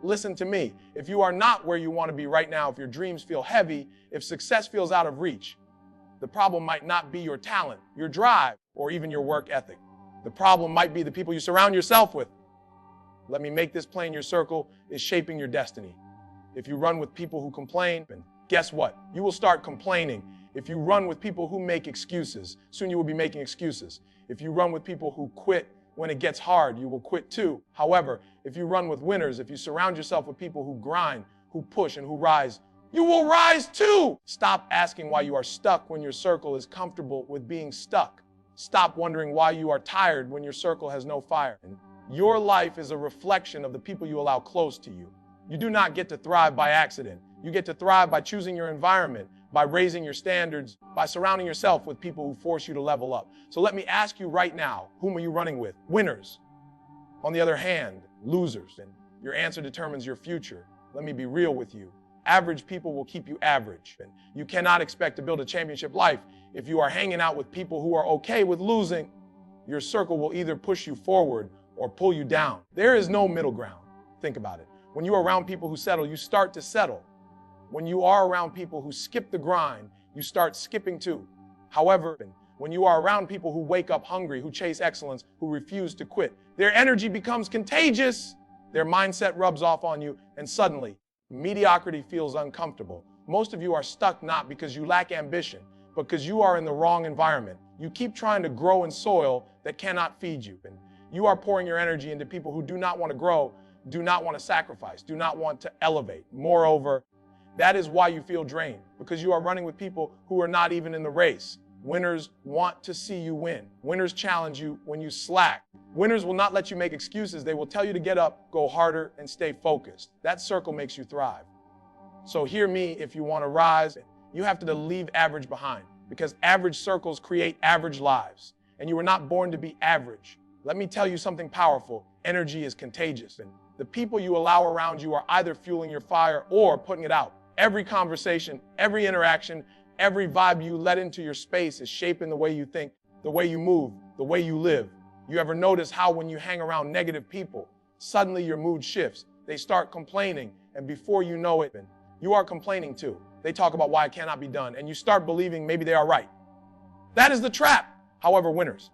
Listen to me. If you are not where you want to be right now, if your dreams feel heavy, if success feels out of reach, the problem might not be your talent, your drive, or even your work ethic. The problem might be the people you surround yourself with. Let me make this plain. Your circle is shaping your destiny. If you run with people who complain, then guess what? You will start complaining. If you run with people who make excuses, soon you will be making excuses. If you run with people who quit when it gets hard, you will quit too. However, if you run with winners, if you surround yourself with people who grind, who push, and who rise, you will rise too. Stop asking why you are stuck when your circle is comfortable with being stuck. Stop wondering why you are tired when your circle has no fire. And your life is a reflection of the people you allow close to you. You do not get to thrive by accident. You get to thrive by choosing your environment, by raising your standards, by surrounding yourself with people who force you to level up. So let me ask you right now, whom are you running with? Winners. On the other hand, losers. And your answer determines your future. Let me be real with you. Average people will keep you average. And you cannot expect to build a championship life if you are hanging out with people who are okay with losing. Your circle will either push you forward or pull you down. There is no middle ground. Think about it. When you are around people who settle, you start to settle. When you are around people who skip the grind, you start skipping too. However, when you are around people who wake up hungry, who chase excellence, who refuse to quit, their energy becomes contagious. Their mindset rubs off on you, and suddenly, mediocrity feels uncomfortable. Most of you are stuck not because you lack ambition, but because you are in the wrong environment. You keep trying to grow in soil that cannot feed you. And you are pouring your energy into people who do not want to grow, do not want to sacrifice, do not want to elevate. Moreover, that is why you feel drained, because you are running with people who are not even in the race. Winners want to see you win. Winners challenge you when you slack. Winners will not let you make excuses. They will tell you to get up, go harder, and stay focused. That circle makes you thrive. So hear me, if you want to rise, you have to leave average behind, because average circles create average lives, and you were not born to be average. Let me tell you something powerful. Energy is contagious, and the people you allow around you are either fueling your fire or putting it out. Every conversation, every interaction, every vibe you let into your space is shaping the way you think, the way you move, the way you live. You ever notice how when you hang around negative people, suddenly your mood shifts? They start complaining, and before you know it, you are complaining too. They talk about why it cannot be done, and you start believing maybe they are right. That is the trap. However, winners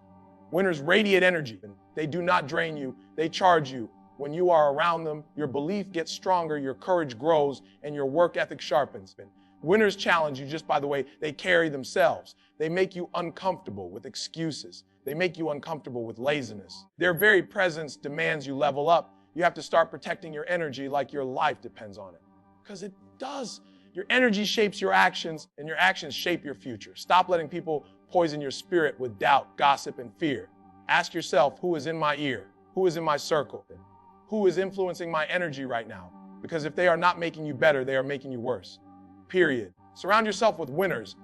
radiate energy, and they do not drain you, they charge you. When you are around them, your belief gets stronger, your courage grows, and your work ethic sharpens. Winners challenge you just by the way they carry themselves. They make you uncomfortable with excuses. They make you uncomfortable with laziness. Their very presence demands you level up. You have to start protecting your energy like your life depends on it. Because it does. Your energy shapes your actions, and your actions shape your future. Stop letting people poison your spirit with doubt, gossip, and fear. Ask yourself, who is in my ear? Who is in my circle? Who is influencing my energy right now? Because if they are not making you better, they are making you worse. Period. Surround yourself with winners,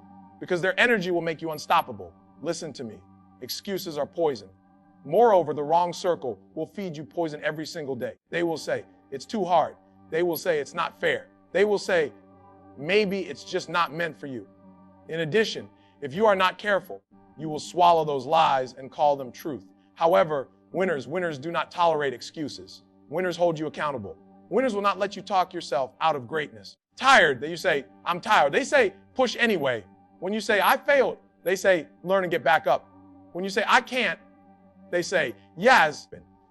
because their energy will make you unstoppable. Listen to me. Excuses are poison. Moreover, the wrong circle will feed you poison every single day. They will say, it's too hard. They will say, it's not fair. They will say, maybe it's just not meant for you. In addition, if you are not careful, you will swallow those lies and call them truth. However, winners do not tolerate excuses. Winners hold you accountable. Winners will not let you talk yourself out of greatness. Tired, you say, I'm tired. They say, push anyway. When you say, I failed, they say, learn and get back up. When you say, I can't, they say, yes,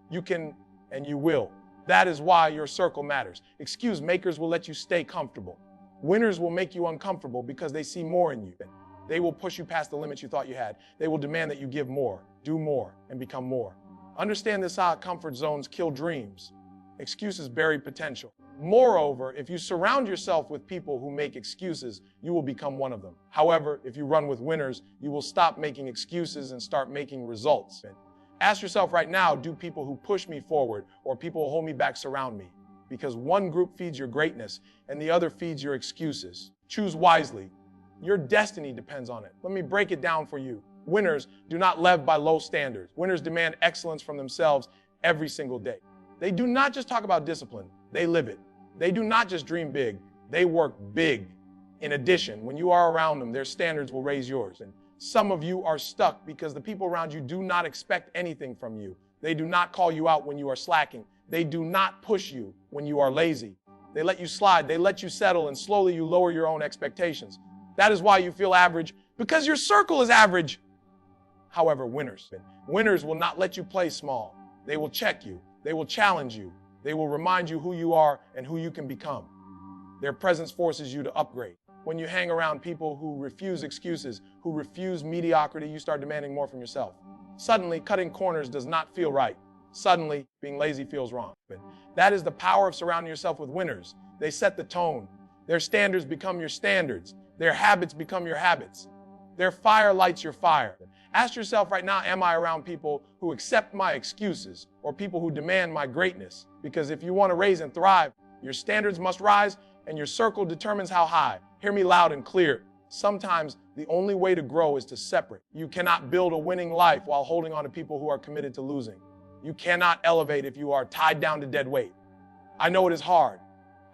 you can and you will. That is why your circle matters. Excuse makers will let you stay comfortable. Winners will make you uncomfortable because they see more in you. They will push you past the limits you thought you had. They will demand that you give more, do more, and become more. Understand this: how comfort zones kill dreams. Excuses bury potential. Moreover, if you surround yourself with people who make excuses, you will become one of them. However, if you run with winners, you will stop making excuses and start making results. Ask yourself right now, do people who push me forward or people who hold me back surround me? Because one group feeds your greatness and the other feeds your excuses. Choose wisely. Your destiny depends on it. Let me break it down for you. Winners do not live by low standards. Winners demand excellence from themselves every single day. They do not just talk about discipline, they live it. They do not just dream big, they work big. In addition, when you are around them, their standards will raise yours. And some of you are stuck because the people around you do not expect anything from you. They do not call you out when you are slacking. They do not push you when you are lazy. They let you slide, they let you settle, and slowly you lower your own expectations. That is why you feel average, because your circle is average. However, winners will not let you play small. They will check you. They will challenge you. They will remind you who you are and who you can become. Their presence forces you to upgrade. When you hang around people who refuse excuses, who refuse mediocrity, you start demanding more from yourself. Suddenly, cutting corners does not feel right. Suddenly, being lazy feels wrong. That is the power of surrounding yourself with winners. They set the tone. Their standards become your standards. Their habits become your habits. Their fire lights your fire. Ask yourself right now, am I around people who accept my excuses or people who demand my greatness? Because if you want to raise and thrive, your standards must rise and your circle determines how high. Hear me loud and clear. Sometimes the only way to grow is to separate. You cannot build a winning life while holding on to people who are committed to losing. You cannot elevate if you are tied down to dead weight. I know it is hard.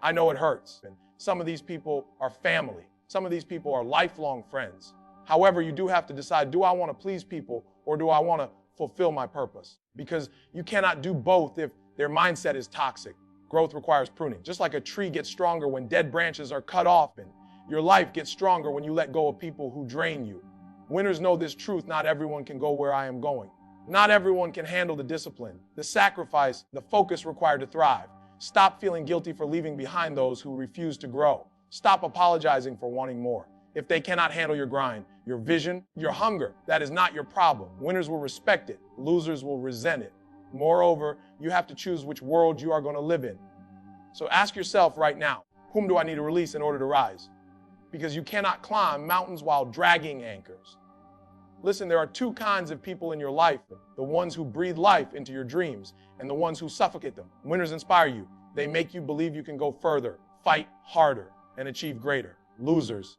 I know it hurts. And some of these people are family. Some of these people are lifelong friends. However, you do have to decide, do I want to please people or do I want to fulfill my purpose? Because you cannot do both if their mindset is toxic. Growth requires pruning. Just like a tree gets stronger when dead branches are cut off, and your life gets stronger when you let go of people who drain you. Winners know this truth. Not everyone can go where I am going. Not everyone can handle the discipline, the sacrifice, the focus required to thrive. Stop feeling guilty for leaving behind those who refuse to grow. Stop apologizing for wanting more. If they cannot handle your grind, your vision, your hunger, that is not your problem. Winners will respect it. Losers will resent it. Moreover, you have to choose which world you are going to live in. So ask yourself right now, whom do I need to release in order to rise? Because you cannot climb mountains while dragging anchors. Listen, there are two kinds of people in your life, the ones who breathe life into your dreams and the ones who suffocate them. Winners inspire you. They make you believe you can go further, fight harder, and achieve greater. Losers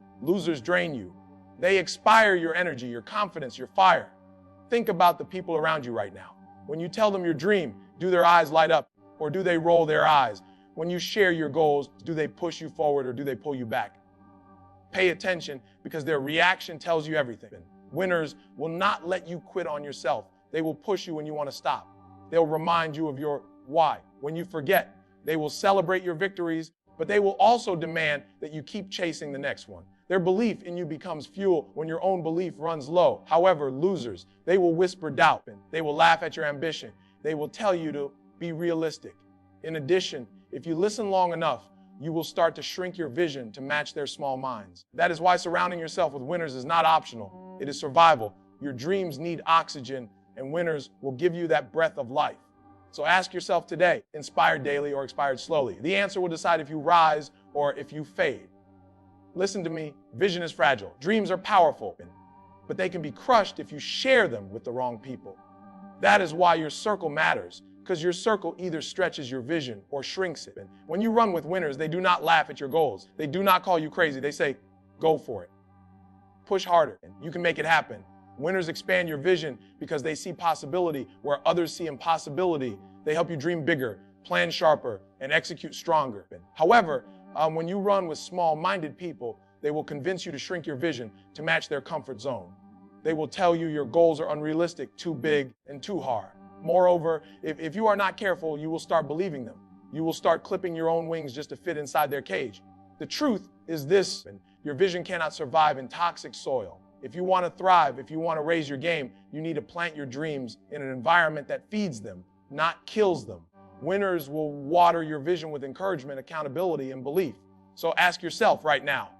drain you. They expire your energy, your confidence, your fire. Think about the people around you right now. When you tell them your dream, do their eyes light up or do they roll their eyes? When you share your goals, do they push you forward or do they pull you back? Pay attention because their reaction tells you everything. Winners will not let you quit on yourself. They will push you when you want to stop. They'll remind you of your why. When you forget, they will celebrate your victories, but they will also demand that you keep chasing the next one. Their belief in you becomes fuel when your own belief runs low. However, losers, they will whisper doubt and they will laugh at your ambition. They will tell you to be realistic. In addition, if you listen long enough, you will start to shrink your vision to match their small minds. That is why surrounding yourself with winners is not optional. It is survival. Your dreams need oxygen, and winners will give you that breath of life. So ask yourself today, inspired daily or expired slowly? The answer will decide if you rise or if you fade. Listen to me, vision is fragile. Dreams are powerful, but they can be crushed if you share them with the wrong people. That is why your circle matters, because your circle either stretches your vision or shrinks it. When you run with winners, they do not laugh at your goals. They do not call you crazy. They say, go for it. Push harder. You can make it happen. Winners expand your vision because they see possibility where others see impossibility. They help you dream bigger, plan sharper, and execute stronger. However, when you run with small-minded people, they will convince you to shrink your vision to match their comfort zone. They will tell you your goals are unrealistic, too big, and too hard. Moreover, if you are not careful, you will start believing them. You will start clipping your own wings just to fit inside their cage. The truth is this, your vision cannot survive in toxic soil. If you want to thrive, if you want to raise your game, you need to plant your dreams in an environment that feeds them, not kills them. Winners will water your vision with encouragement, accountability, and belief. So ask yourself right now,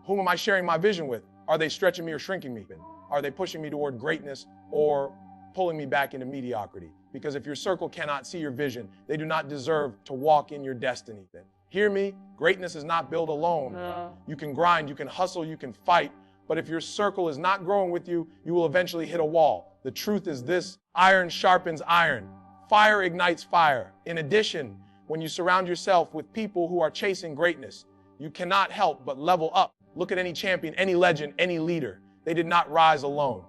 whom am I sharing my vision with? Are they stretching me or shrinking me? Are they pushing me toward greatness or pulling me back into mediocrity? Because if your circle cannot see your vision, they do not deserve to walk in your destiny. Hear me, greatness is not built alone. You can grind, you can hustle, you can fight, but if your circle is not growing with you, you will eventually hit a wall. The truth is this, iron sharpens iron. Fire ignites fire. In addition, when you surround yourself with people who are chasing greatness, you cannot help but level up. Look at any champion, any legend, any leader. They did not rise alone.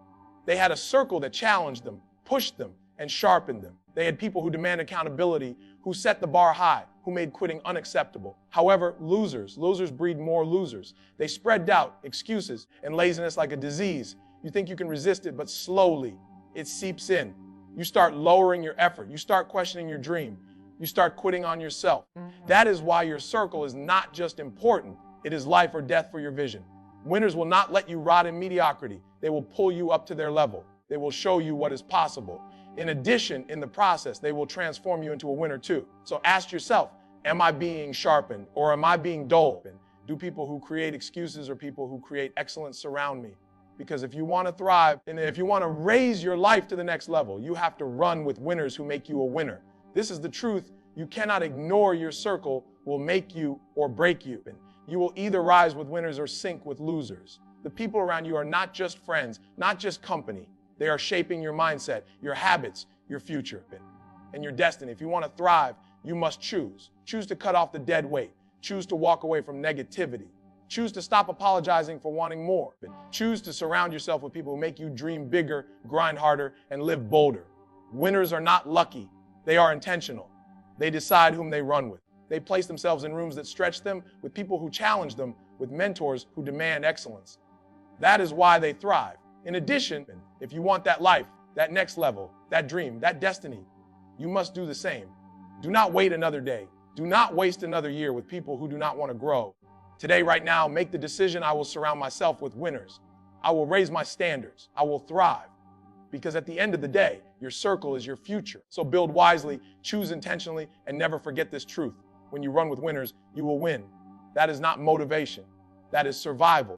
They had a circle that challenged them, pushed them, and sharpened them. They had people who demand accountability, who set the bar high, who made quitting unacceptable. However, losers breed more losers. They spread doubt, excuses, and laziness like a disease. You think you can resist it, but slowly it seeps in. You start lowering your effort. You start questioning your dream. You start quitting on yourself. That is why your circle is not just important. It is life or death for your vision. Winners will not let you rot in mediocrity. They will pull you up to their level. They will show you what is possible. In addition, in the process, they will transform you into a winner too. So ask yourself, am I being sharpened or am I being dulled? Do people who create excuses or people who create excellence surround me? Because if you want to thrive and if you want to raise your life to the next level, you have to run with winners who make you a winner. This is the truth. You cannot ignore your circle will make you or break you. And you will either rise with winners or sink with losers. The people around you are not just friends, not just company. They are shaping your mindset, your habits, your future, and your destiny. If you want to thrive, you must choose. Choose to cut off the dead weight. Choose to walk away from negativity. Choose to stop apologizing for wanting more. Choose to surround yourself with people who make you dream bigger, grind harder, and live bolder. Winners are not lucky. They are intentional. They decide whom they run with. They place themselves in rooms that stretch them, with people who challenge them, with mentors who demand excellence. That is why they thrive. In addition, if you want that life, that next level, that dream, that destiny, you must do the same. Do not wait another day. Do not waste another year with people who do not want to grow. Today, right now, make the decision. I will surround myself with winners. I will raise my standards. I will thrive. Because at the end of the day, your circle is your future. So build wisely, choose intentionally, and never forget this truth. When you run with winners, you will win. That is not motivation. That is survival.